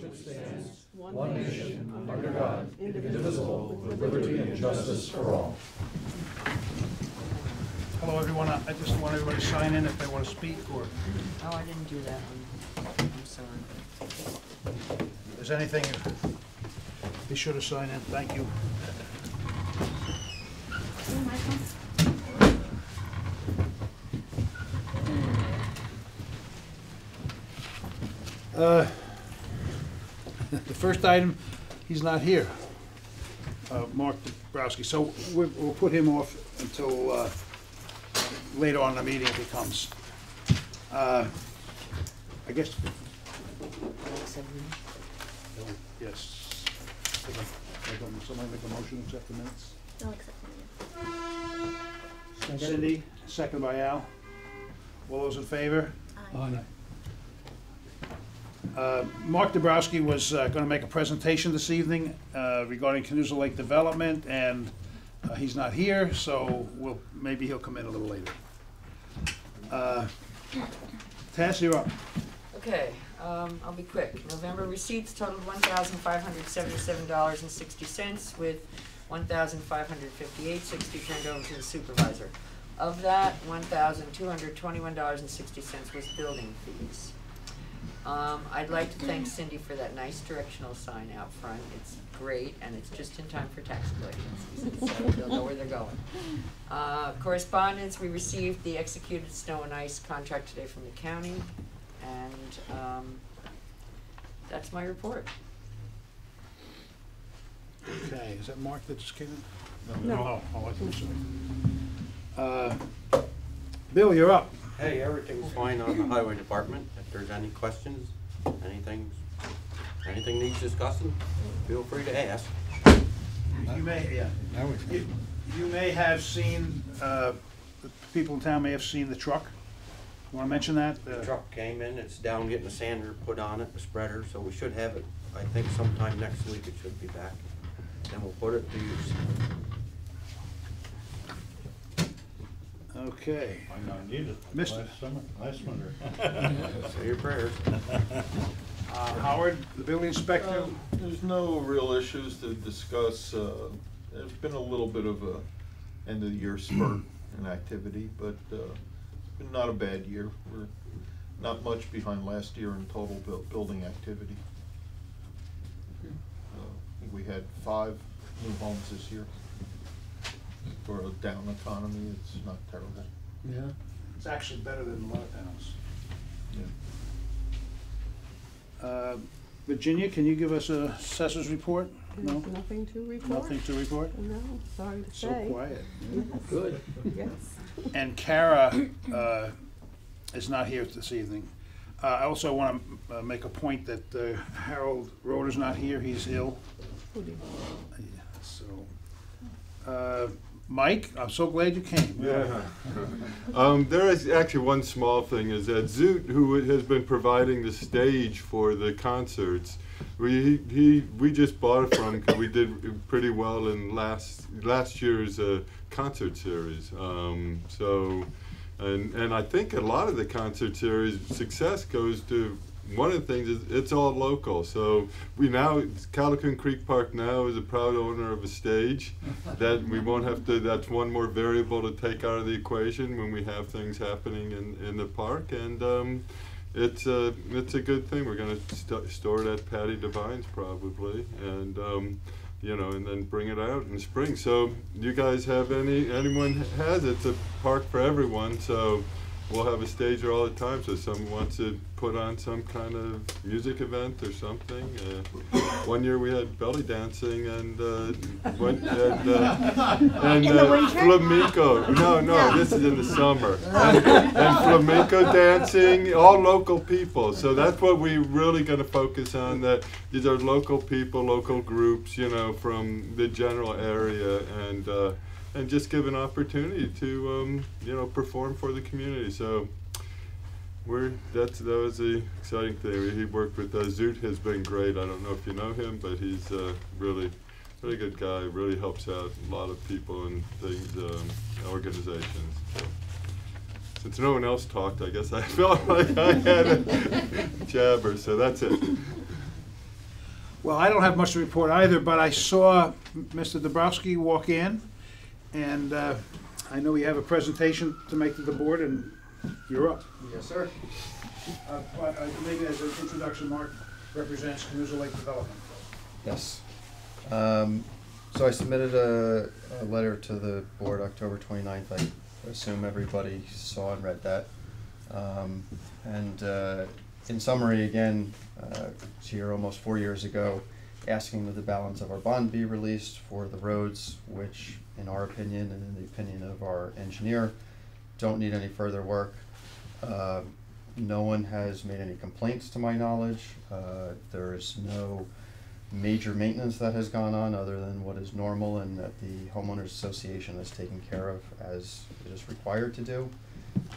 which stands, one nation, under God, indivisible, with liberty and justice for all. Hello, everyone. I just want everybody to sign in if they want to speak, or Oh, I didn't do that one. I'm sorry. if there's anything, be sure to sign in. Thank you. The first item, he's not here, Mark Dabrowski, so we'll put him off until later on in the meeting if he comes. I guess. Yes. Somebody make a motion to accept the minutes? I'll accept them. Cindy, second by Al. All those in favor? Aye. Mark Dabrowski was going to make a presentation this evening regarding Canosa Lake development, and he's not here, so maybe he'll come in a little later. Tess, you're up. Okay, I'll be quick. November receipts totaled $1,577.60 with $1,558.60 turned over to the supervisor. Of that, $1,221.60 was building fees. I'd like to thank Cindy for that nice directional sign out front. It's great, and it's just in time for tax collection season, so they'll know where they're going. Correspondence, we received the executed snow and ice contract today from the county, and that's my report. Okay, is that Mark that just came in? No. Oh, I think so. Bill, you're up. Hey, everything's fine on the highway department. If there's any questions, anything needs discussing, feel free to ask. You may, you may have seen, the people in town may have seen the truck. You want to mention that? The truck came in, it's down getting a sander put on it, the spreader, so we should have it, I think sometime next week it should be back. Then we'll put it to use. Okay. Might not need it. Mister. Last winter. Say your prayers. Howard, the building inspector. There's no real issues to discuss. There's been a little bit of a end of the year spurt in activity, but been not a bad year. We're not much behind last year in total building activity. I think we had 5 new homes this year. For a down economy, it's not terrible. Yeah. It's actually better than a lot of towns. Yeah. Virginia, can you give us a assessor's report? No? Nothing to report. Nothing to report? No, sorry to So say. quiet. Yes. Good. Yes. And Kara is not here this evening. I also want to make a point that Harold Roeder's not here. He's ill. So, Mike, I'm so glad you came. Yeah. There is actually one small thing, is that Zoot, who has been providing the stage for the concerts, we just bought it from him because we did pretty well in last year's concert series. And I think a lot of the concert series success goes to, one of the things is it's all local. So Callicoon Creek Park now is a proud owner of a stage that we won't have to, that's one more variable to take out of the equation when we have things happening in the park. And it's a good thing. We're going to store it at Patty Devine's probably, and and then bring it out in spring. So you guys have anyone has, it's a park for everyone. So we'll have a stage there all the time, so if someone wants to put on some kind of music event or something. One year we had belly dancing and flamenco. No, this is in the summer. And flamenco dancing, all local people. So that's what we're really going to focus on, that these are local people, local groups, from the general area, and just give an opportunity to perform for the community. So that was the exciting thing. He worked with Zoot, has been great. I don't know if you know him, but he's really good guy. Really helps out a lot of people and things, organizations. So, since no one else talked, I guess I felt like I had a jabber. So that's it. Well, I don't have much to report either, but I saw Mr. Dabrowski walk in, and I know you have a presentation to make to the board, and you're up. Yes, sir. But maybe as an introduction, Mark represents Canoodle Lake Development. Yes. So I submitted a letter to the board October 29th. I assume everybody saw and read that. In summary, again, it's here almost 4 years ago, asking that the balance of our bond be released for the roads, which in our opinion and in the opinion of our engineer, don't need any further work. No one has made any complaints to my knowledge. There is no major maintenance that has gone on other than what is normal and that the homeowners association has taken care of as it is required to do.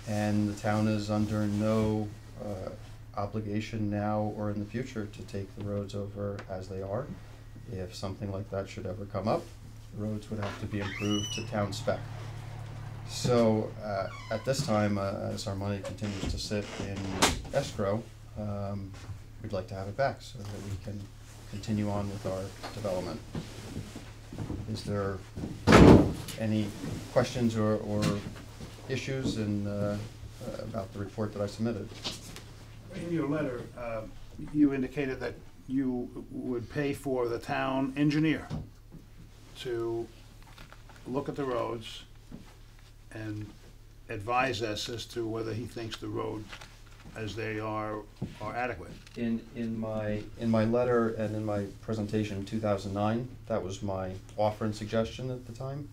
And the town is under no obligation now or in the future to take the roads over as they are. If something like that should ever come up, the roads would have to be improved to town spec. So at this time, as our money continues to sit in escrow, we'd like to have it back so that we can continue on with our development. Is there any questions or issues about the report that I submitted? In your letter, you indicated that you would pay for the town engineer to look at the roads and advise us as to whether he thinks the road as they are adequate. In my letter and in my presentation in 2009, that was my offer and suggestion at the time.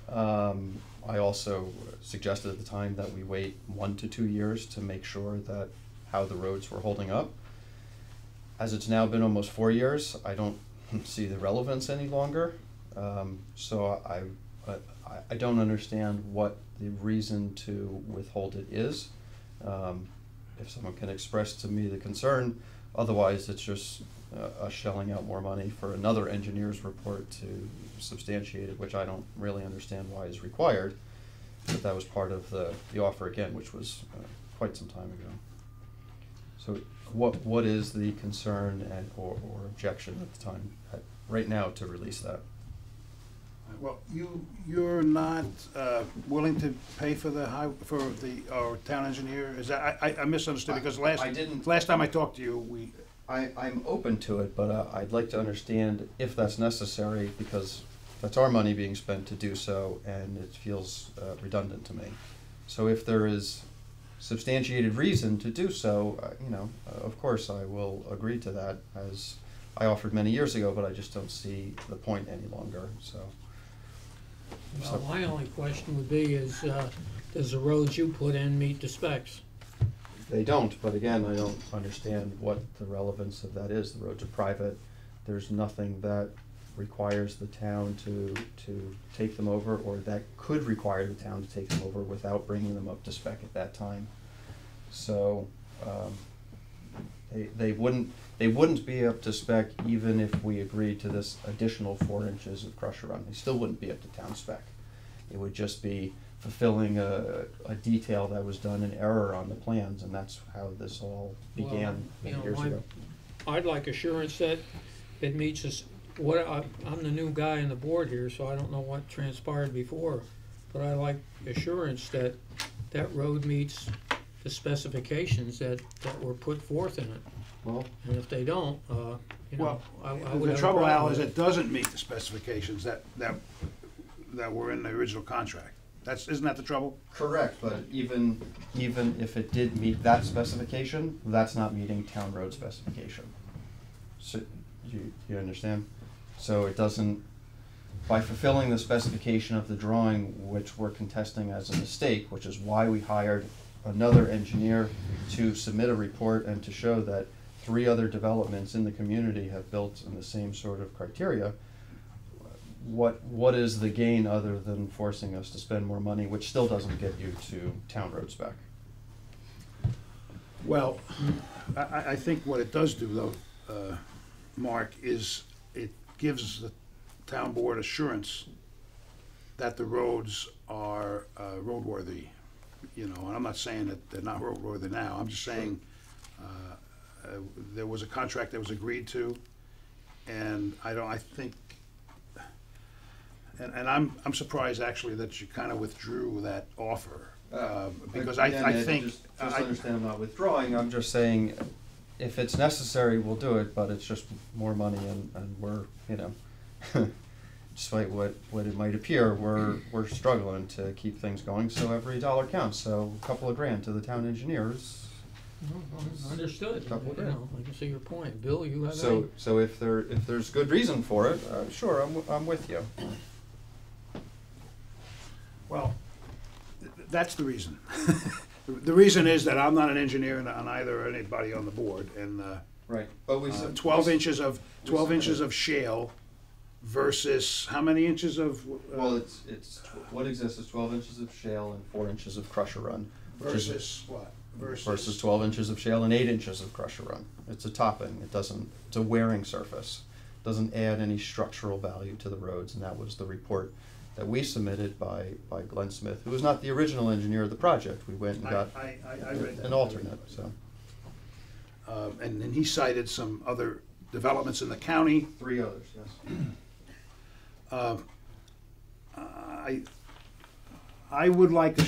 I also suggested at the time that we wait 1 to 2 years to make sure that how the roads were holding up. As it's now been almost 4 years, I don't see the relevance any longer. So I don't understand what the reason to withhold it is. If someone can express to me the concern, otherwise it's just us shelling out more money for another engineer's report to substantiate it, which I don't really understand why is required. But that was part of the offer again, which was quite some time ago. So what is the concern and or objection at the time, right now, to release that? Well, you're not willing to pay for our town engineer? Is that I misunderstood because last time I talked to you, I'm open to it, but I'd like to understand if that's necessary, because that's our money being spent to do so, and it feels redundant to me. So if there is substantiated reason to do so, of course I will agree to that, as I offered many years ago, but I just don't see the point any longer. Well, my only question would be is, does the roads you put in meet the specs? They don't, but again, I don't understand what the relevance of that is. The roads are private. There's nothing that requires the town to take them over, or that could require the town to take them over without bringing them up to spec at that time. So they wouldn't be up to spec even if we agreed to this additional 4 inches of crusher run. They still wouldn't be up to town spec. It would just be fulfilling a detail that was done in error on the plans, and that's how this all began many years ago. I'd like assurance that it meets us. I'm the new guy on the board here, so I don't know what transpired before, but I like assurance that that road meets the specifications that were put forth in it. Well, and if they don't, well, I would the have trouble, a problem Al, with is it. it doesn't meet the specifications that were in the original contract. Isn't that the trouble? correct, but even if it did meet that specification, that's not meeting town road specification. So you understand? So it doesn't, by fulfilling the specification of the drawing, which we're contesting as a mistake, which is why we hired another engineer to submit a report and to show that 3 other developments in the community have built in the same sort of criteria. What is the gain other than forcing us to spend more money, which still doesn't get you to town road spec? Well, I think what it does do, though, Mark, is it gives the town board assurance that the roads are roadworthy. And I'm not saying that they're not roadworthy now. I'm just saying there was a contract that was agreed to, And I think, and I'm surprised actually that you kind of withdrew that offer. Because Again, I Ed, think. Just understand, I'm not withdrawing, I'm just saying, if it's necessary, we'll do it, but it's just more money and we're, you know, despite what it might appear, we're struggling to keep things going, so every dollar counts, so a couple of grand to the town engineers. Understood, Couple of you know, I can see your point. Bill, you have any? So if there's good reason for it, sure, I'm with you. Well, that's the reason. The reason is that I'm not an engineer and either anybody on the board, and Right, but we said. 12 inches of shale versus how many inches of? Well, it's what exists is 12 inches of shale and 4 inches of crusher run. Versus what? Versus 12 inches of shale and 8 inches of crusher run. It's a topping. It's a wearing surface. Doesn't add any structural value to the roads, and that was the report that we submitted by Glenn Smith, who was not the original engineer of the project. We went and got I read that. an alternate, so. And then he cited some other developments in the county. 3 others, yes. I would like,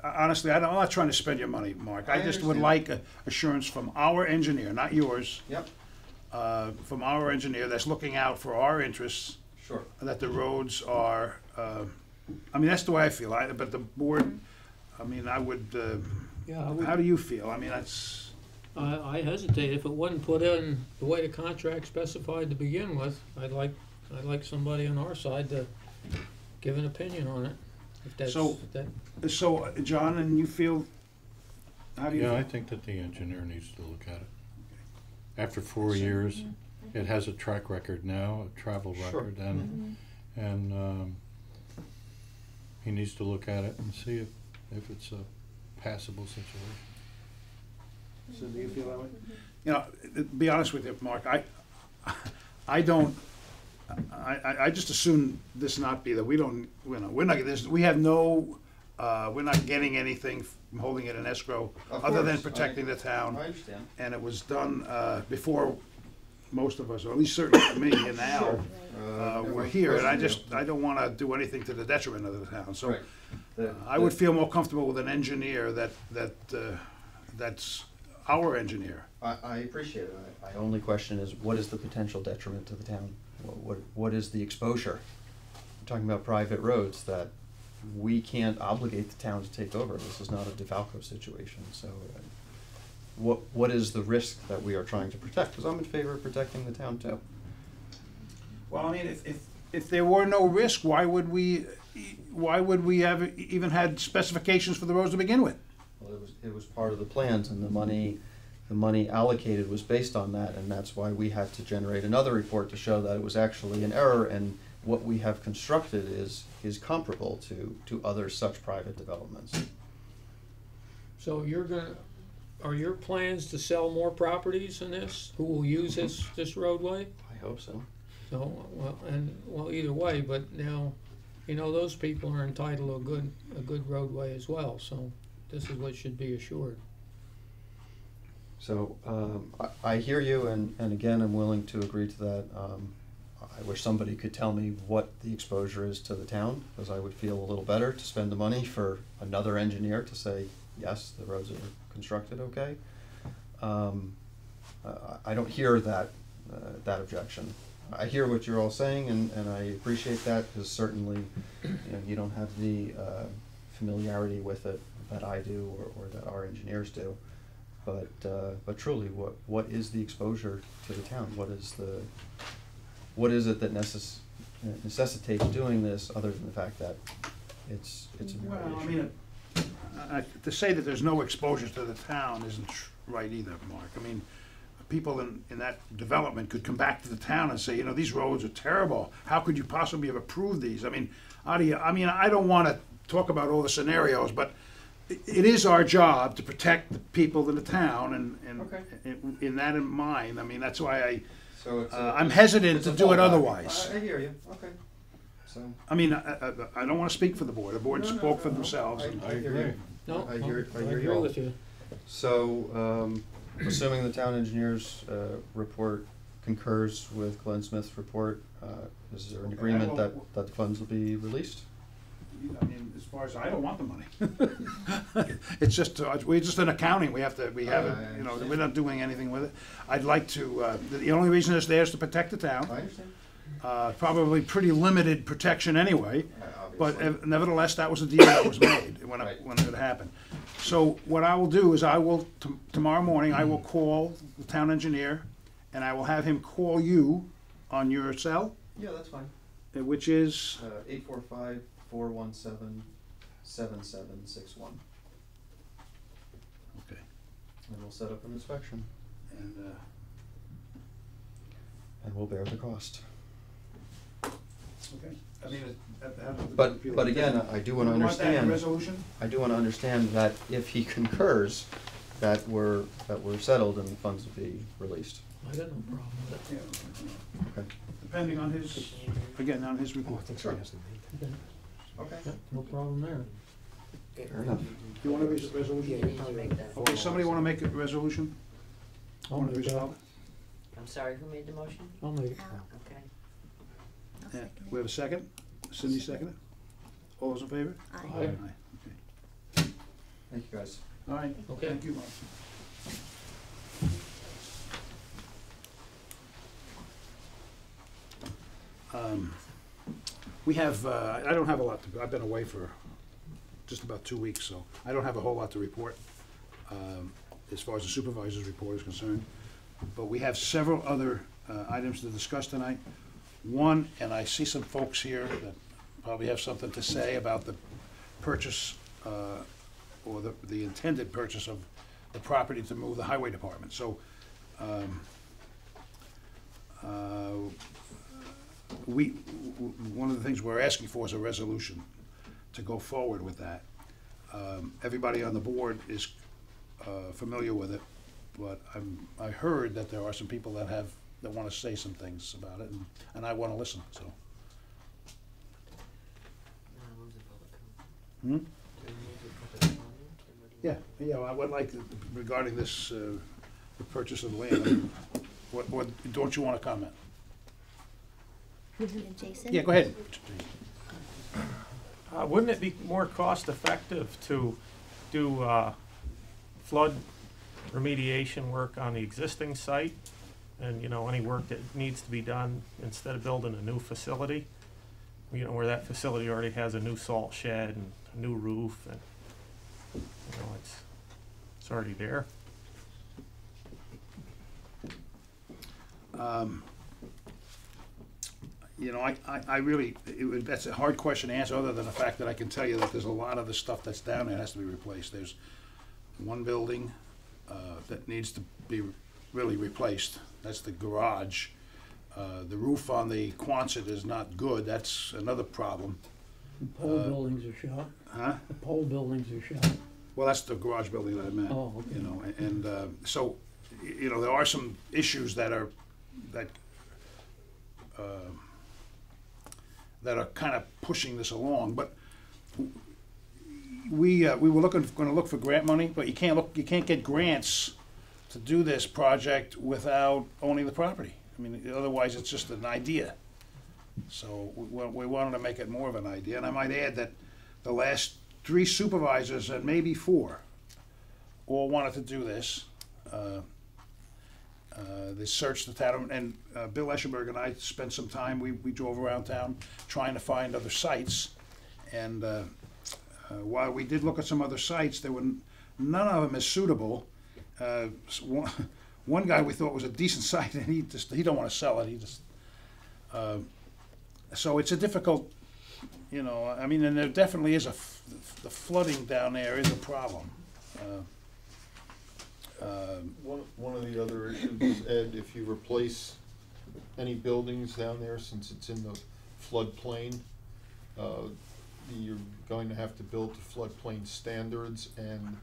honestly, I'm not trying to spend your money, Mark. I just would like assurance from our engineer, not yours, Yep, from our engineer that's looking out for our interests, sure. that the roads are, I mean, that's the way I feel. But the board, I mean, I would, Yeah, I would- how do you feel? I mean, that's, I hesitate. If it wasn't put in the way the contract specified to begin with, I'd like somebody on our side to give an opinion on it. If that's, So- if that, so, John, and you feel, how do you Yeah, feel? I think that the engineer needs to look at it. After 4 years, it has a track record now, a travel Sure. record, and he needs to look at it and see if it's a passable situation. So do you feel that way? You know, to be honest with you, Mark, I don't, I just assume this not be that we don't, you know, we're not, we have no, we're not getting anything from holding it in escrow Of other than course, protecting the town. I understand. And it was done before most of us, or at least certainly me and Al, were here. And I don't want to do anything to the detriment of the town. So Right. I would feel more comfortable with an engineer that's our engineer. I appreciate it. I only question is, what is the potential detriment to the town? What is the exposure? We're talking about private roads that we can't obligate the town to take over. This is not a DeFalco situation, so what is the risk that we are trying to protect? Because I'm in favor of protecting the town too. Well, I mean, if there were no risk, why would we have even had specifications for the roads to begin with? Well, it was part of the plans, and the money allocated was based on that, and that's why we had to generate another report to show that it was actually an error, and what we have constructed is comparable to other such private developments. so are your plans to sell more properties in this? Who will use this roadway? I hope so. So, well, either way, but now, you know, those people are entitled to a good roadway as well, so this is what should be assured. So I hear you, and again, I'm willing to agree to that. I wish somebody could tell me what the exposure is to the town, because I would feel a little better to spend the money for another engineer to say, yes, the roads are constructed okay. I don't hear that objection. I hear what you're all saying, and I appreciate that, because certainly, you know, you don't have the familiarity with it that I do, or that our engineers do. But truly, what is the exposure to the town? What is it that necessitates doing this, other than the fact that it's a Well, narrow I issue? mean, to say that there's no exposure to the town isn't right either, Mark. I mean, people in that development could come back to the town and say, you know, these roads are terrible. How could you possibly have approved these? I mean, I don't want to talk about all the scenarios, but it is our job to protect the people in the town, and Okay. in that in mind, I mean, that's why So it's I'm hesitant it's a to do it fallback. otherwise. I hear you, okay. So. I mean, I don't want to speak for the board. The board No, no, spoke for no, themselves. I hear you. No, I hear I you agree all. with you. So, assuming the town engineer's report concurs with Glenn Smith's report, is there an Okay, agreement I that, will- that the funds will be released? I mean, as far as, I don't want the money. It's just, we're just in accounting, we have it, you know, we're not doing anything with it. I'd like to, the only reason it's there is to protect the town. I understand. Probably pretty limited protection anyway, but Obviously. nevertheless, that was the deal that was made when Right. it happened. So what I will do is I will, tomorrow morning, I will call the town engineer, and I will have him call you on your cell, Yeah, that's fine. which is, 845-417-7761. okay, And we'll set up an inspection, and, and we'll bear the cost. okay. I mean, But again, I do wanna You want that in understand, resolution? I do wanna understand that if he concurs, that we're settled and the funds will be released. I got no problem with it. Yeah. Okay. Depending on his, again, on his report. Sure. Okay. Okay. Yeah, no problem there. Fair enough. You want a resolution? Yeah, you need to make that. Okay, somebody wanna make a resolution? I'll Wanna make that. resolve I'm sorry, who made the motion? I'll make it. Okay. it? Yeah, we have a second? Cindy seconded? All those in favor? Aye. Okay. Thank you, guys. All right, Okay. thank you, Mark. We have, I don't have a lot to, I've been away for just about 2 weeks, so I don't have a whole lot to report as far as the supervisor's report is concerned. But we have several other items to discuss tonight. One, and I see some folks here that probably have something to say about the purchase or the intended purchase of the property to move the highway department. So, one of the things we're asking for is a resolution to go forward with that. Everybody on the board is familiar with it, but I heard that there are some people that want to say some things about it, and I want to listen, so. Hmm? Yeah, I would like, regarding this, the purchase of the land, I mean, what, don't you want to comment? Jason? Yeah, go ahead. Wouldn't it be more cost-effective to do flood remediation work on the existing site? And, you know, any work that needs to be done instead of building a new facility? You know, where that facility already has a new salt shed and a new roof and, you know, it's already there. You know, I really, that's a hard question to answer, other than the fact that I can tell you that there's a lot of the stuff that's down there has to be replaced. There's one building that needs to be really replaced. That's the garage. The roof on the Quonset is not good. That's another problem. The pole buildings are shot. Huh? The pole buildings are shot. Well, that's the garage building that I meant. Oh, okay. You know, and so, you know, there are some issues that are kind of pushing this along, but we were going to look for grant money, but you can't get grants to do this project without owning the property. I mean, otherwise it's just an idea. So we wanted to make it more of an idea, and I might add that the last 3 supervisors, and maybe 4, all wanted to do this. They searched the town, and Bill Eschenberg and I spent some time, we drove around town trying to find other sites. And while we did look at some other sites, none of them is suitable. One guy we thought was a decent site, and he don't want to sell it. He just so it's a difficult, you know. I mean, and there definitely is the flooding down there is a problem. One of the other issues, Ed, if you replace any buildings down there, since it's in the floodplain, you're going to have to build to floodplain standards, and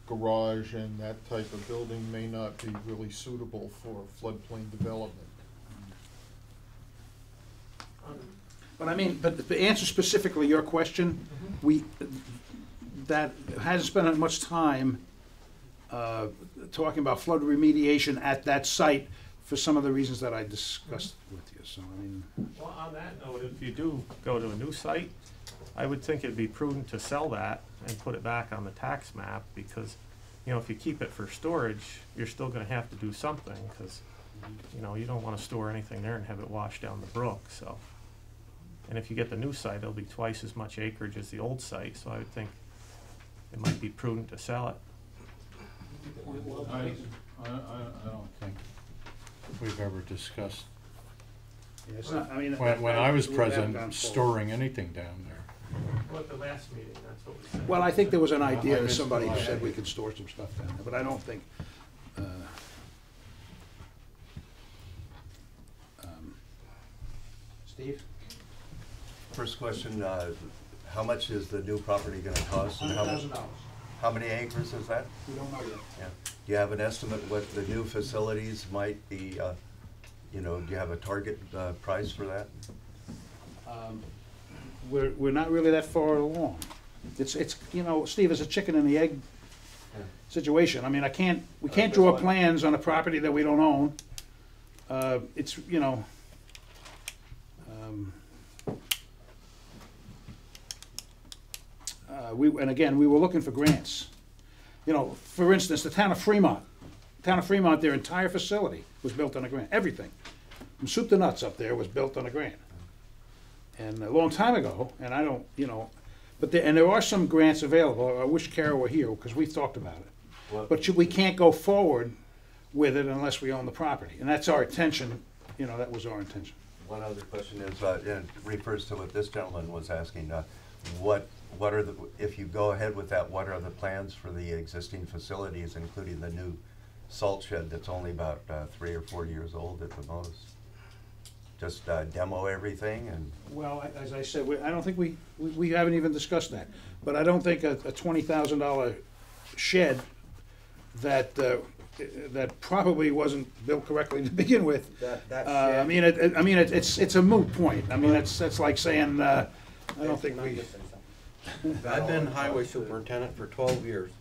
garage and that type of building may not be really suitable for floodplain development. But I mean, but to answer specifically your question, that hasn't spent much time talking about flood remediation at that site for some of the reasons that I discussed with you, so, I mean, Well, on that note, if you do go to a new site, I would think it'd be prudent to sell that and put it back on the tax map, because, you know, if you keep it for storage, you're still gonna have to do something, because, you know, you don't wanna store anything there and have it wash down the brook, so. And if you get the new site, it'll be twice as much acreage as the old site, so I would think it might be prudent to sell it. I don't think we've ever discussed, yeah, it's not, I mean. when I was we haven't present, gone forward. storing anything down there. Well, at the last meeting, that's what we said. Well, I think there was an I idea that missed somebody the last said we meeting. could store some stuff down there, but I don't think, Steve? First question, how much is the new property gonna cost? And $100,000. how many acres is that? We don't know yet. Yeah. Do you have an estimate what the new facilities might be, you know, do you have a target price for that? We're not really that far along. It's, you know, Steve, it's a chicken and the egg Yeah. situation. I mean, we can't That's draw fine. plans on a property that we don't own. It's, you know, and again, we were looking for grants. You know, for instance, the town of Fremont, their entire facility was built on a grant, everything. From soup to nuts up there was built on a grant. And a long time ago, and I don't, you know, but there are some grants available. I wish Carol were here, because we've talked about it. What- But we can't go forward with it unless we own the property, and that's our intention, you know, that was our intention. One other question is, it refers to what this gentleman was asking, what are the, if you go ahead with that, what are the plans for the existing facilities, including the new salt shed that's only about 3 or 4 years old at the most? Just demo everything and? Well, as I said, I don't think we haven't even discussed that, but I don't think a $20,000 shed that probably wasn't built correctly to begin with. That I mean, it's a moot point. I mean, that's like saying, I don't think we. I've been highway superintendent for 12 years.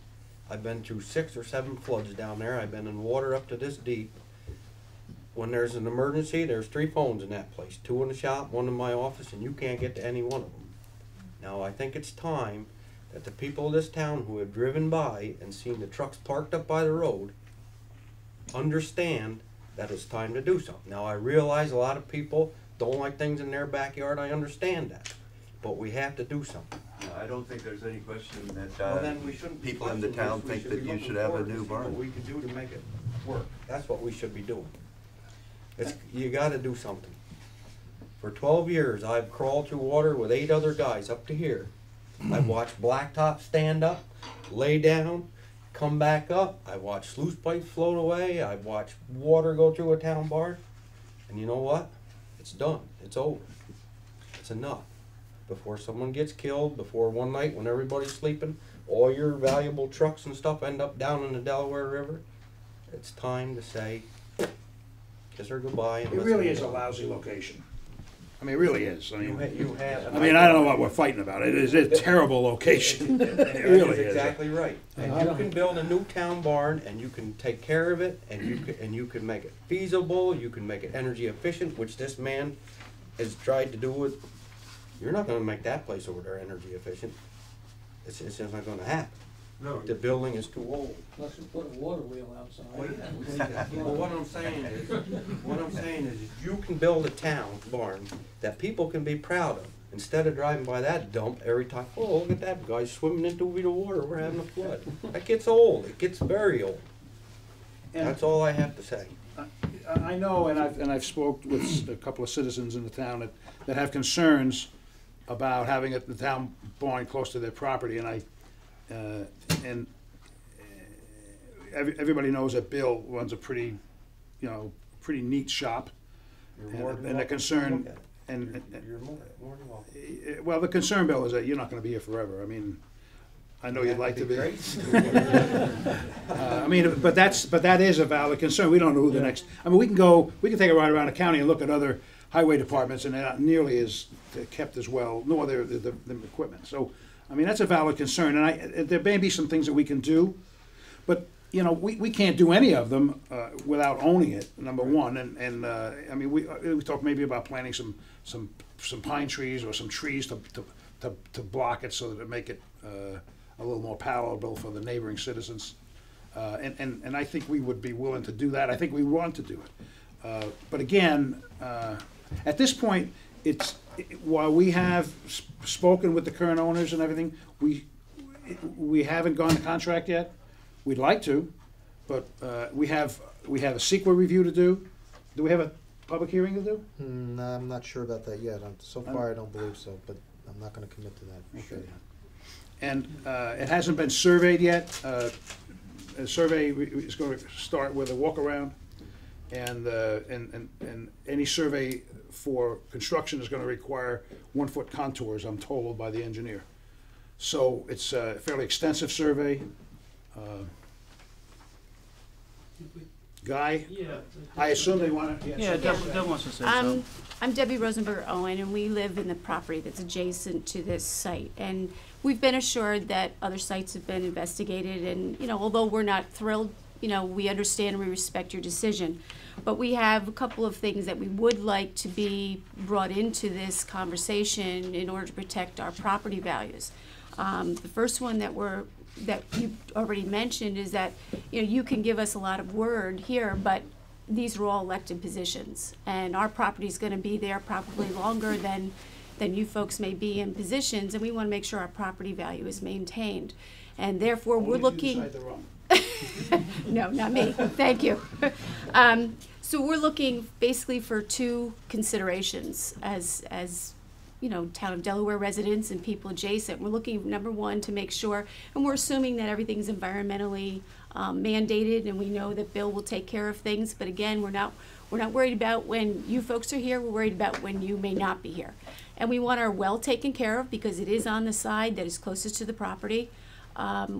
I've been through 6 or 7 floods down there. I've been in water up to this deep. When there's an emergency, there's 3 phones in that place, 2 in the shop, 1 in my office, and you can't get to any one of them. Now, I think it's time that the people of this town who have driven by and seen the trucks parked up by the road understand that it's time to do something. Now, I realize a lot of people don't like things in their backyard. I understand that. But we have to do something. I don't think there's any question that Well, then we shouldn't be people in the fussing town this. We think that be you looking should have a forward to new see what barn. we can do to make it work. That's what we should be doing. You gotta do something. For 12 years, I've crawled through water with 8 other guys up to here. I've watched blacktop stand up, lay down, come back up. I watched sluice pipes float away. I've watched water go through a town barn. And you know what? It's done. It's over. It's enough. Before someone gets killed, before one night when everybody's sleeping, all your valuable trucks and stuff end up down in the Delaware River, it's time to say kiss her goodbye. And It let's really move is a on. lousy location. I mean, it really is. I mean, You have. I don't know what we're fighting about. It is a terrible location. It That really is is. exactly right. And you can build a new town barn, and you can take care of it, and you can make it feasible, you can make it energy efficient, which this man has tried to do with. You're not gonna make that place over there energy efficient. It's just not gonna happen. No. The building is too old. Unless you put a water wheel outside. Well, what I'm saying is, you can build a town barn that people can be proud of. Instead of driving by that dump every time, oh, look at that guy swimming into the water, we're having a flood. That gets old, it gets very old. And That's all I have to say. I know, and I've spoke with a couple of citizens in the town that have concerns about having the town barn close to their property, and everybody knows that Bill runs a pretty neat shop, You're and more than the welcome to concern, look at it. and You're more than welcome. well, the concern, Bill, is that you're not gonna be here forever. I mean, I know you'd like to be. Great. I mean, but that is a valid concern. We don't know who the next, I mean, we can take a ride around the county and look at other highway departments, and they're not nearly as kept as well, nor the equipment. So, I mean, that's a valid concern, and there may be some things that we can do, but you know, we can't do any of them without owning it, number one, and I mean, we talked maybe about planting some pine trees or some trees to block it so that it make it a little more palatable for the neighboring citizens. And I think we would be willing to do that. I think we want to do it. But again, at this point, while we have spoken with the current owners and everything, we haven't gone to contract yet. We'd like to, but we have a CEQA review to do. Do we have a public hearing to do? No, I'm not sure about that yet. So far, I don't believe so, but I'm not going to commit to that for sure. And it hasn't been surveyed yet. A survey is going to start with a walk around, and any survey for construction is going to require 1-foot contours, I'm told, by the engineer. So it's a fairly extensive survey. Guy? Yeah. I assume they want to. Yeah, Deb wants to say something. I'm Debbie Rosenberg Owen, and we live in the property that's adjacent to this site. And we've been assured that other sites have been investigated, and, you know, although we're not thrilled, you know, we understand and we respect your decision. But we have a couple of things that we would like to be brought into this conversation in order to protect our property values. The first one that you already mentioned is that, you know, you can give us a lot of word here, but these are all elected positions, and our property is going to be there probably longer than you folks may be in positions, and we want to make sure our property value is maintained. And therefore, we're looking. No, not me. Thank you. So we're looking basically for two considerations as you know, town of Delaware residents and people adjacent. We're looking, number one, to make sure, and we're assuming that everything's environmentally mandated, and we know that Bill will take care of things. But again, we're not worried about when you folks are here. We're worried about when you may not be here. And we want our well taken care of because it is on the side that is closest to the property.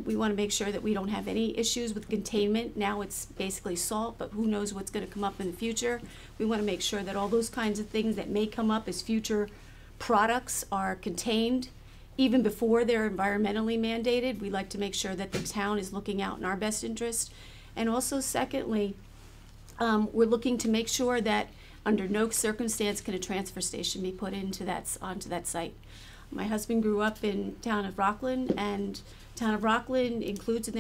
We want to make sure that we don't have any issues with containment. Now it's basically salt, but who knows what's going to come up in the future. We want to make sure that all those kinds of things that may come up as future products are contained even before they're environmentally mandated. We like to make sure that the town is looking out in our best interest. And also, secondly, we're looking to make sure that under no circumstance can a transfer station be put onto that site. My husband grew up in town of Rockland, and town of Rockland includes in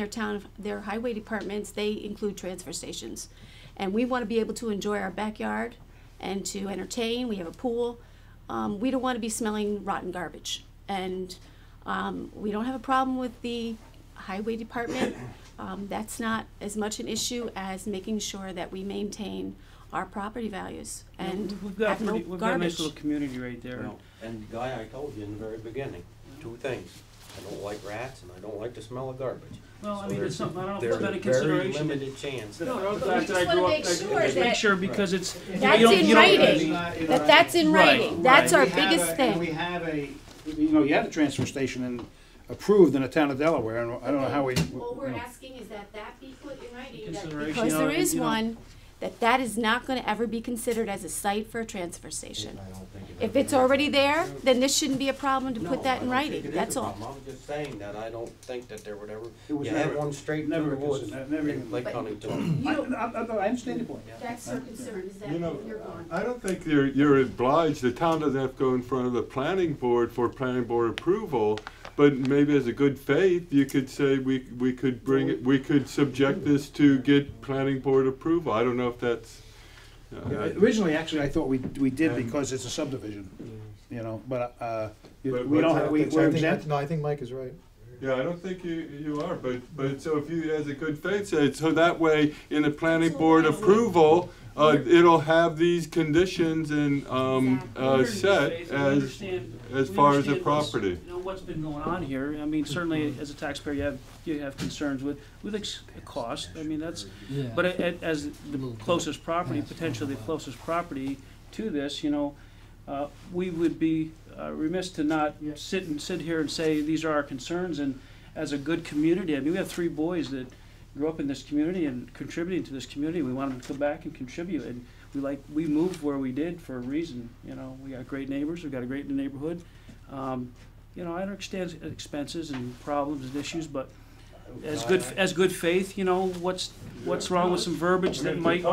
their highway departments, they include transfer stations. And we want to be able to enjoy our backyard and to entertain. We have a pool. We don't want to be smelling rotten garbage. And we don't have a problem with the highway department. That's not as much an issue as making sure that we maintain our property values and we've got have we've got a nice little community right there. Well, and Guy, I told you in the very beginning, two things. I don't like rats and I don't like the smell of garbage. Well, I mean, there's- it's something I don't know if there's it's been a a consideration. very limited chance. No, the But we fact that just I wanna grew up, make sure just that- make sure because it's. That's you don't- in you don't- writing. That's in Right, writing. That's our We have biggest and thing. we have you know, you have a transfer station approved in the town of Delaware, and I don't know how we. All we're asking is that be put in writing, that Consideration, because there is you know. one, that is not gonna ever be considered as a site for a transfer station. I don't think If it's already there, then this shouldn't be a problem to put that in writing, that's all. I was just saying that I don't think that there would ever, It was you had never- one straight never through the woods considered- never in even- Lake But- Huntington. You don't, I understand the point. that's our concern, is that You know, you're gone. I don't think you're obliged, the town doesn't have to go in front of the planning board for planning board approval, but maybe as a good faith, you could say we could bring it, we could subject this to get planning board approval. I don't know if that's. Originally, actually, I thought we did because it's a subdivision, you know, but we But don't, what's we're exempt. No, I think Mike is right. Yeah, I don't think you are, but so if you, as a good faith, say, so that way, in the planning board approval, it'll have these conditions and, set as far as the property. You know, what's been going on here, I mean, certainly as a taxpayer, you have concerns with the cost, I mean, that's, but as the closest property, potentially the closest property to this, you know, we would be remiss to not sit here and say, these are our concerns, and as a good community, I mean, we have 3 boys that grew up in this community and contributing to this community. We want them to come back and contribute, and we moved where we did for a reason. You know, we got great neighbors, we got a great neighborhood. You know, I understand expenses and problems and issues, but as good faith, you know, what's wrong with some verbiage that might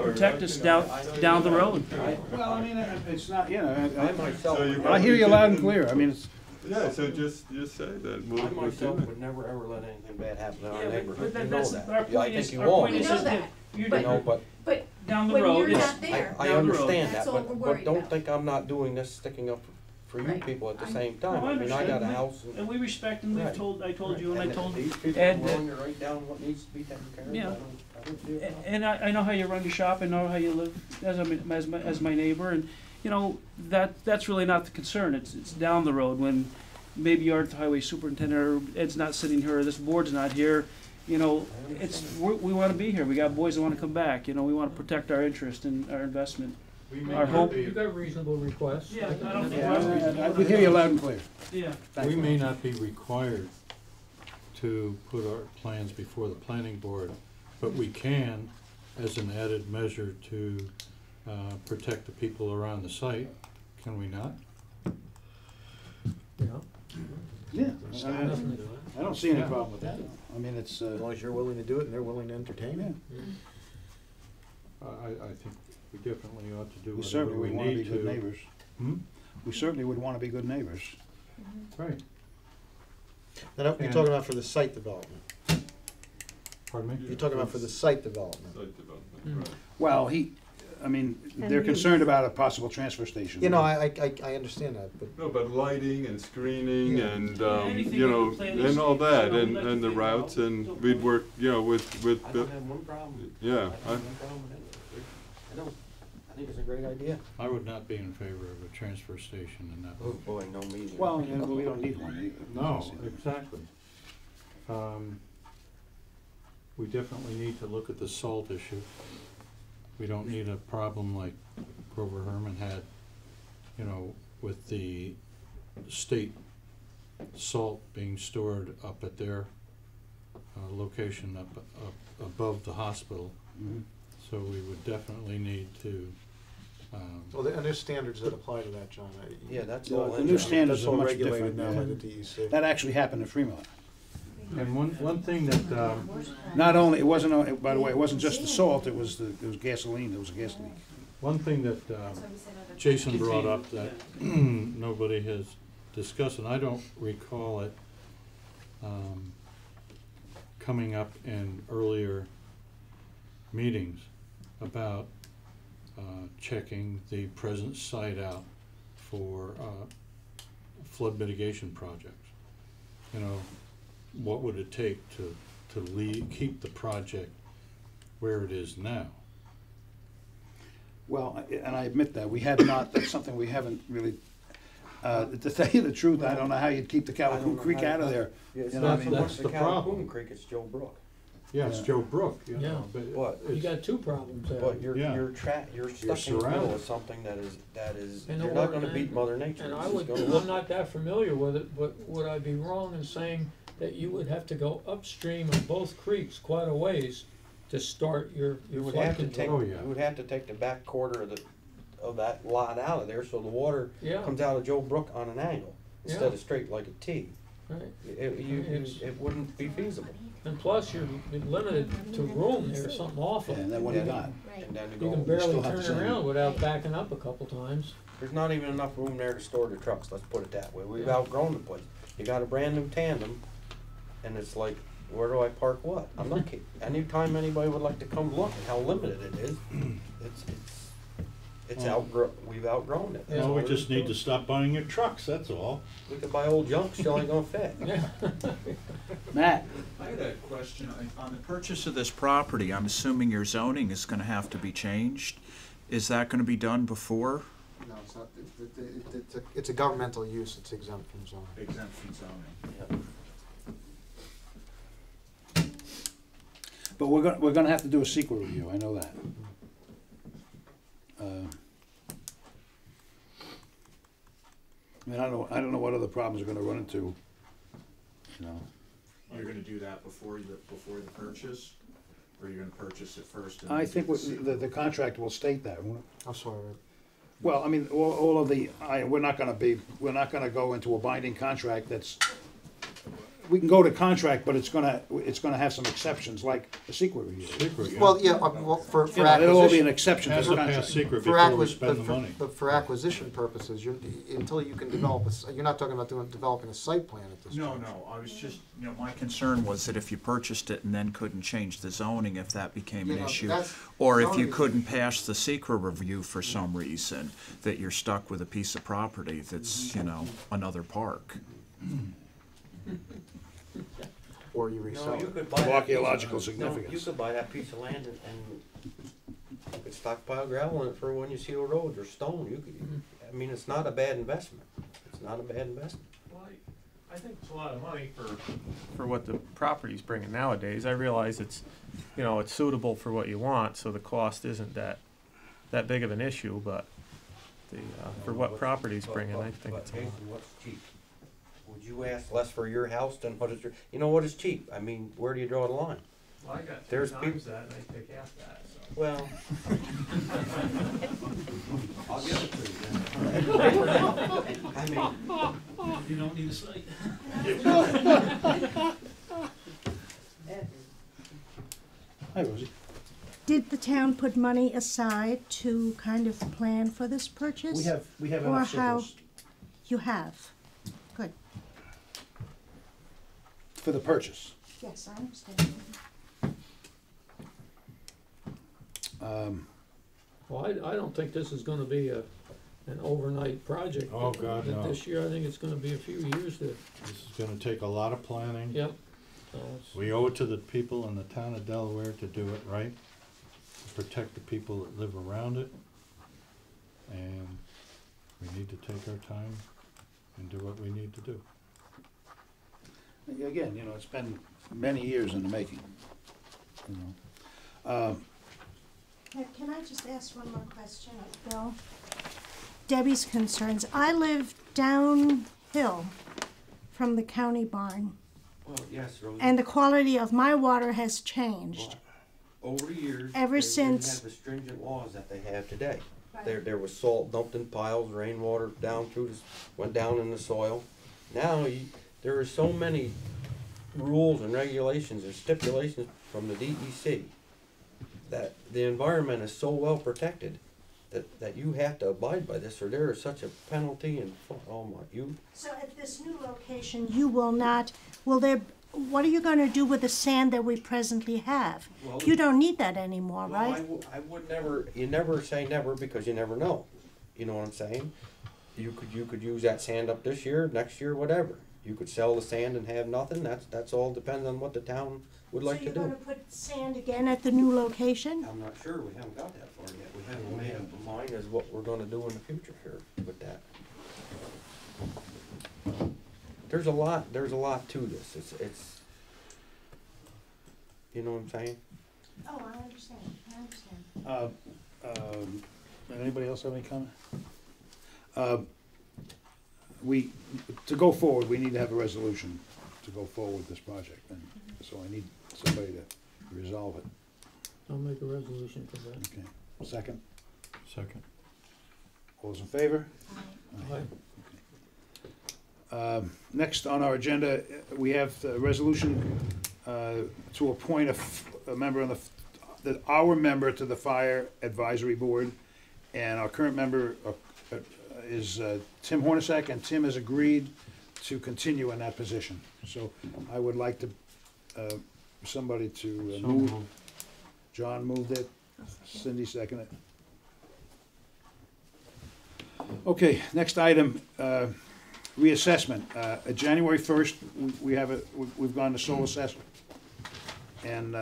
protect us down the road. Well, I mean, it's not, you know, I myself. I hear you loud and clear. I mean, it's, Yeah, so just say that. I We'll do myself it. would never ever let anything bad happen to our Yeah, neighborhood. but You know that's that. our Yeah, I point think is, you our all point know is know that. that. You know, but But down the when road, you're it's- not there, I down the road. understand That's that, all we're but worried don't about. think I'm not doing this, sticking up for you Right. people at the I- same No, time. I mean, I got a understand. house. And we respect, and Right. I told you, and I told These people Ed are that- willing to write down what needs to be taken care of. Yeah. I don't see a problem. And I know how you run your shop, I know how you live as my neighbor, and, you know, that's really not the concern. It's down the road when maybe you aren't the highway superintendent, or Ed's not sitting here, or this board's not here. You know, we want to be here. We got boys that want to come back. You know, we want to protect our interest and our investment. We may Our not hope- be- You got reasonable requests. Yeah, I don't think yeah, we hear you loud and clear. Yeah. We may not be required to put our plans before the planning board, but we can, as an added measure to protect the people around the site, can we not? Yeah. Yeah. Nothing to do. I don't see any Yeah. problem with that. I mean, it's, As long as you're willing to do it and they're willing to entertain it. I think we definitely ought to do we whatever certainly we would want to be need good to. neighbors. Hmm? We certainly would want to be good neighbors. Right, Now, you're And- talking about for the site development. pardon me? You're talking about for the site development. Site development, Mm. right. Well, I mean, they're concerned about a possible transfer station. You know, I understand that, but No, but lighting and screening Yeah. and, Anything you we know, can plan and all these that, things, you know, and, let and the you figure routes, out. and we'd work, you know, with, I don't have one problem. yeah. I don't have one problem with it. I don't. I think it's a great idea. I would not be in favor of a transfer station in that. Oh, boy, no me either. Well, yeah, we don't need one. No, exactly. We definitely need to look at the salt issue. We don't need a problem like Grover Herman had, you know, with the state salt being stored up at their location up above the hospital. Mhm. So we would definitely need to, well, and there's standards that apply to that, John. Yeah, that's The- all. the in new there. standards That's are all much regulated different. now by Yeah. the DEC. That actually happened in Fremont. and one thing that, Not only, it wasn't, by the way, it wasn't just the salt, it was gasoline, there was a gas leak. one thing that Jason brought up that nobody has discussed, and I don't recall it coming up in earlier meetings about checking the present site out for flood mitigation projects. You know, what would it take to keep the project where it is now? Well, and I admit that, we had not, that's something we haven't really, to tell you the truth, I don't know how you'd keep the I don't Calhoun know Creek how- out of there. Yeah, it's You know, not I so mean, much that's the the problem. Calhoun Creek, it's Joe Brook. Yeah, it's Yeah. Joe Brook, you Yeah. know, but What? You got two problems there. But you're, Yeah. you're stuck in the middle surrounded. of something that is, And you're the not wor- gonna beat and- Mother Nature. And It's I just would, gonna I'm look- not that familiar with it, but would I be wrong in saying that you would have to go upstream of both creeks quite a ways to start your You would flood have to take, control? Oh, yeah. you would have to take the back quarter of that lot out of there, so the water Yeah, comes out of Joe Brook on an angle, instead Yeah. of straight like a T. right. It wouldn't be feasible. And plus, you're limited to room there, something awful. And then what do you Yeah. got? And then to You go, can barely still have the turn same- around without backing up a couple times. there's not even enough room there to store the trucks, let's put it that way. We've Yeah. outgrown the place. You got a brand new tandem, and it's like, where do I park what? I'm not kidding. Anytime anybody would like to come look at how limited it is, we've outgrown it. That's well, all we there just is need it. to stop buying your trucks, that's all. We could buy old junk, still ain't gonna fit. Yeah. Matt? I had a question. On the purchase of this property, I'm assuming your zoning is gonna have to be changed. Is that gonna be done before? No, it's not, it's a governmental use, it's exempt from zoning. Exempt from zoning. But we're gonna have to do a secret review, I know that. I mean, I don't know what other problems we're gonna run into, you know. You're gonna do that before the purchase? Or you're gonna purchase it first? I think the contract will state that, won't it? I'm sorry, Well, I mean, all of the, we're not gonna go into a binding contract that's we can go to contract, but it's gonna have some exceptions, like the secret review. Secret, yeah. Well, yeah, well, for You know, it'll all be an acquisition, exception to Has the to pass contract. secret for before we spend the money. but for acquisition purposes, until you can develop, you're not talking about developing a site plan at this No, point. no, I was just, my concern was that if you purchased it and then couldn't change the zoning, if that became an Yeah, no, issue, that's- or if you zoning is- couldn't pass the secret review for some reason, that you're stuck with a piece of property that's, another park. Or you resell No, you it. could buy that Archaeological piece of- significance. No, you could buy that piece of land and you could stockpile gravel in it for when you seal roads or stone. You could, I mean, it's not a bad investment. It's not a bad investment. Well, I think it's a lot of money for what the property's bringing nowadays. I realize it's, it's suitable for what you want, so the cost isn't that big of an issue, but for what property's bringing, I think it's a lot. Jason, what's cheap? Would you ask less for your house than what is your, what is cheap? I mean, where do you draw the line? Well, I got There's two peop- times that, and I take half that, so. Well. I'll give it to you then. I mean, You don't need a site. Hi, Rosie. Did the town put money aside to kind of plan for this purchase? We have Or enough how- surplus You have? Good. for the purchase. Yes, I understand. Well, I don't think this is gonna be an overnight project. Oh, God, no. This year, I think it's gonna be a few years to, This is gonna take a lot of planning. yep. So it's- We owe it to the people in the town of Delaware to do it right, to protect the people that live around it. And we need to take our time and do what we need to do. Again, it's been many years in the making. Can I just ask one more question of Bill? Debbie's concerns. I live downhill from the county barn, well, yes, Rosie. and the quality of my water has changed. Over the years, Ever they since- didn't have the stringent laws that they have today. There was salt dumped in piles, rainwater down through went down in the soil. Now, there are so many rules and regulations and stipulations from the DEC that the environment is so well protected that you have to abide by this, or there is such a penalty and, So at this new location, you will not, what are you gonna do with the sand that we presently have? Well, You don't need that anymore, well, right? I would never, you never say never because you never know. You know what I'm saying? You could use that sand up this year, next year, whatever. You could sell the sand and have nothing. That's all depends on what the town would like to So do. you're gonna put sand again at the new location? I'm not sure. We haven't got that far yet. We haven't made up our mind as what we're gonna do in the future here with that. There's a lot to this. It's you know what I'm saying? Oh, I understand. Anybody else have any comment? To go forward, we need to have a resolution to go forward with this project, and so I need somebody to resolve it. I'll make a resolution for that. Okay, second? Second. All those in favor? Aye. Next on our agenda, we have a resolution to appoint a member on our member to the Fire Advisory Board, and our current member is Tim Hornacek, and Tim has agreed to continue in that position. So I would like to, somebody to So move. moved. John moved it, Cindy seconded it. Okay, next item, reassessment. January 1st, we've gone to sole assessor. And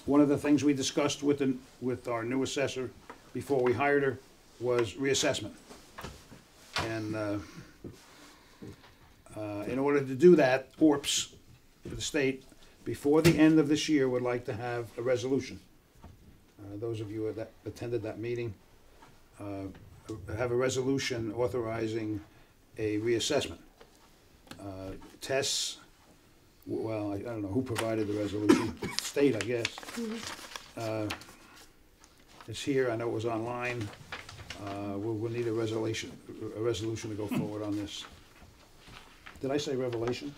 one of the things we discussed with our new assessor before we hired her was reassessment. And in order to do that, ORPS, the state, before the end of this year, would like to have a resolution. Those of you that attended that meeting, have a resolution authorizing a reassessment. Tests, well, I don't know who provided the resolution, state, I guess. It's here, I know it was online. We'll need a resolution to go forward on this. Did I say revelation?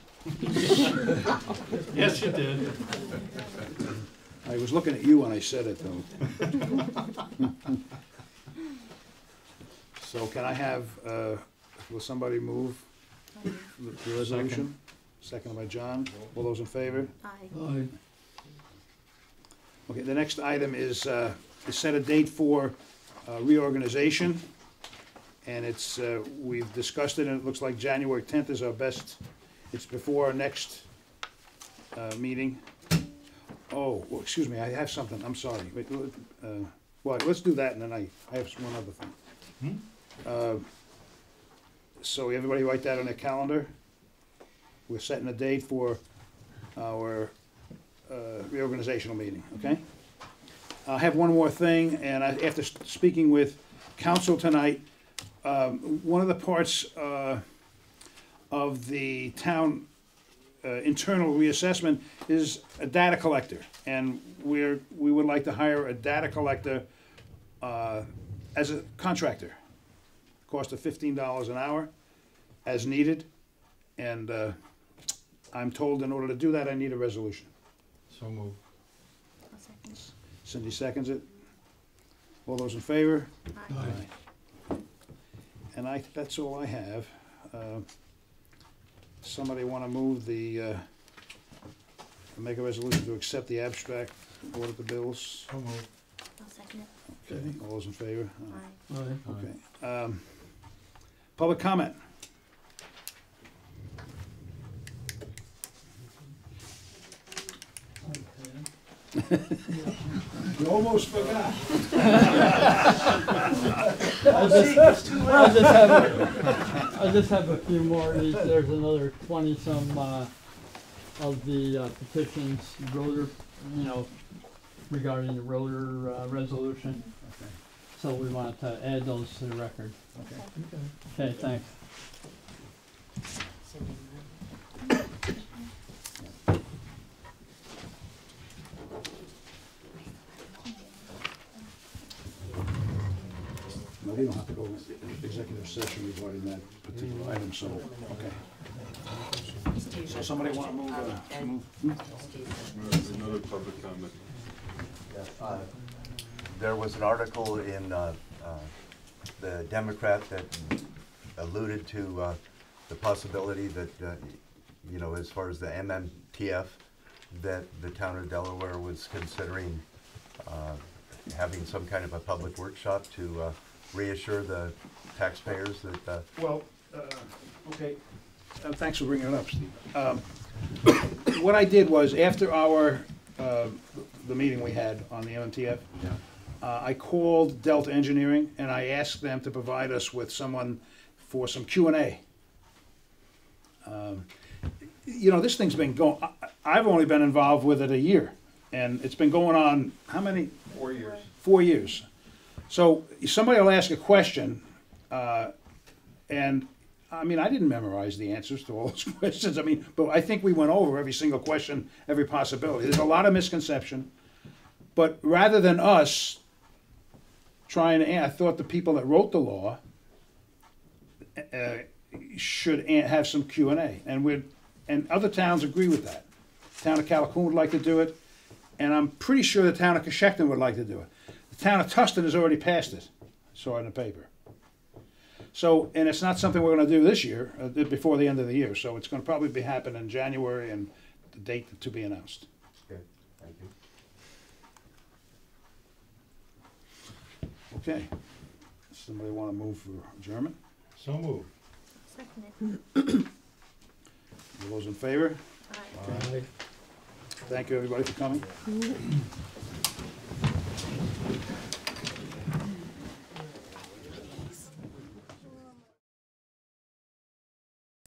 Yes, you did. I was looking at you when I said it, though. So can I have, will somebody move the resolution? Second by John. All those in favor? Aye. Okay, the next item is to set a date for reorganization. And it's, we've discussed it, and it looks like January 10th is our best. It's before our next meeting. Oh, well, excuse me, I have something, I'm sorry. Wait, well, let's do that, and then I have one other thing. So everybody write that on their calendar. We're setting a date for our reorganizational meeting, okay? I have one more thing, and after speaking with council tonight, one of the parts of the town internal reassessment is a data collector, and we would like to hire a data collector as a contractor. Cost of $15 an hour, as needed, and I'm told in order to do that, I need a resolution. So moved. Cindy seconds it. All those in favor? Aye. And that's all I have. Somebody want to move make a resolution to accept the abstract, audit the bills? So moved. I'll second it. Okay, all those in favor? Aye. Okay. Public comment? You almost forgot. I just have a few more. There's another 20-some of the petitions, rotor, regarding the rotor resolution. Okay. So we wanted to add those to the record. Okay. Okay, thanks. No, we don't have to go into executive session regarding that particular item, so, okay. So somebody want to move? Another public comment. There was an article in the Democrat that alluded to the possibility that, as far as the MMTF, that the town of Delaware was considering having some kind of a public workshop to reassure the taxpayers that. Well, okay, thanks for bringing it up, Steve. What I did was, after the meeting we had on the MMTF, I called Delta Engineering, and I asked them to provide us with someone for some Q&A. This thing's been going, I've only been involved with it a year, and it's been going on, how many? 4 years. 4 years. So somebody will ask a question, and I didn't memorize the answers to all those questions. But I think we went over every single question, every possibility. There's a lot of misconception, but rather than us trying to, I thought the people that wrote the law should have some Q&A, and other towns agree with that. The town of Calhoun would like to do it, and I'm pretty sure the town of Coshocton would like to do it. The town of Tustin has already passed it, saw it in the paper. So, and it's not something we're going to do this year, before the end of the year, so it's going to probably happen in January, and the date to be announced. Okay, thank you. Okay. Somebody want to move for adjournment? So moved. Second it. All those in favor? Aye. Thank you, everybody, for coming.